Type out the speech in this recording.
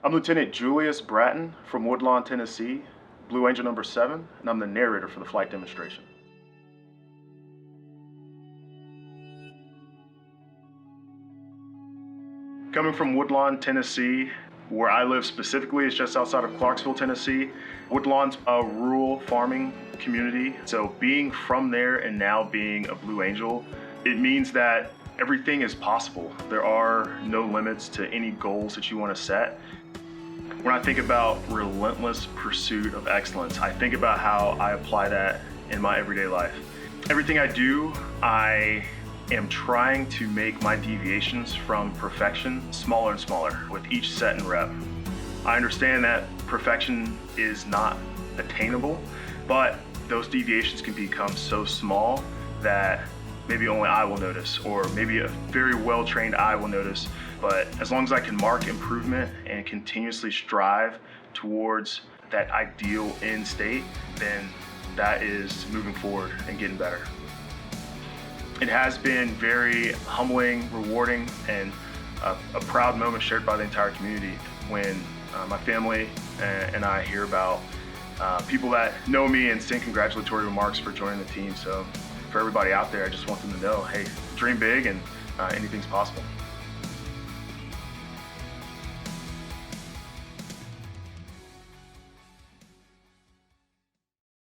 I'm Lieutenant Julius Bratton from Woodlawn, Tennessee, Blue Angel number 7, and I'm the narrator for the flight demonstration. Coming from Woodlawn, Tennessee, where I live specifically is just outside of Clarksville, Tennessee. Woodlawn's a rural farming community, so being from there and now being a Blue Angel, it means that everything is possible. There are no limits to any goals that you want to set. When I think about relentless pursuit of excellence, I think about how I apply that in my everyday life. Everything I do, I am trying to make my deviations from perfection smaller and smaller with each set and rep. I understand that perfection is not attainable, but those deviations can become so small that maybe only I will notice, or maybe a very well-trained eye will notice. But as long as I can mark improvement and continuously strive towards that ideal end state, then that is moving forward and getting better. It has been very humbling, rewarding, and a proud moment shared by the entire community when my family and I hear about people that know me and send congratulatory remarks for joining the team. So for everybody out there, I just want them to know, hey, dream big and anything's possible.